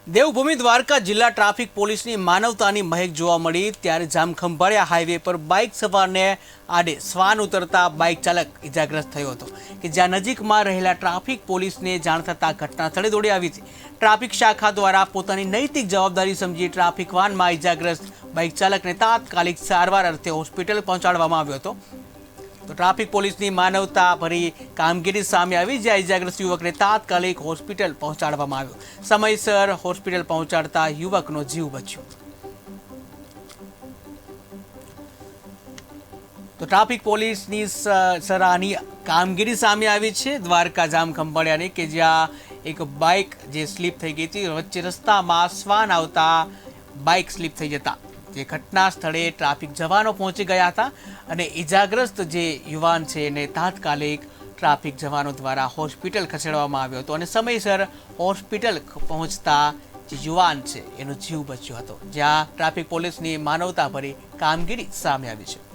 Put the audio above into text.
દેવભૂમિ દ્વારકા જિલ્લા ટ્રાફિક પોલીસની માનવતાની મહેક જોવા મળી ત્યારે જામખંભાળિયા હાઈવે પર બાઇક સવારને આડે શ્વાન ઉતરતા બાઇક ચાલક ઇજાગ્રસ્ત થયો હતો કે જ્યાં નજીકમાં રહેલા ટ્રાફિક પોલીસને જાણ થતાં ઘટના સ્થળે દોડી આવી હતી। ટ્રાફિક શાખા દ્વારા પોતાની નૈતિક જવાબદારી સમજી ટ્રાફિક વાનમાં ઇજાગ્રસ્ત બાઇક ચાલકને તાત્કાલિક સારવાર અર્થે હોસ્પિટલ પહોંચાડવામાં આવ્યો હતો। તો ટ્રાફિક પોલીસની માનવતા ભરી કામગીરી સામે આવી જ્યાં ઇજાગ્રસ્ત યુવકને તાત્કાલિક હોસ્પિટલ પહોંચાડવામાં આવ્યો। સમયસર હોસ્પિટલ પહોંચાડતા યુવકનો જીવ બચ્યો। તો ટ્રાફિક પોલીસની સરાહનીય કામગીરી સામે આવી છે દ્વારકા જામખંભાળિયાની કે જ્યાં એક બાઇક જે સ્લીપ થઈ ગઈ હતી, વચ્ચે રસ્તામાં શ્વાન આવતા બાઇક સ્લીપ થઈ જતા જે ઘટના સ્થળે ટ્રાફિક જવાનો પહોંચી ગયા હતા અને ઇજાગ્રસ્ત જે યુવાન છે એને તાત્કાલિક ટ્રાફિક જવાનો દ્વારા હોસ્પિટલ ખસેડવામાં આવ્યો હતો અને સમયસર હોસ્પિટલ પહોંચતા જે યુવાન છે એનો જીવ બચ્યો હતો, જ્યાં ટ્રાફિક પોલીસની માનવતાભરી કામગીરી સામે આવી છે।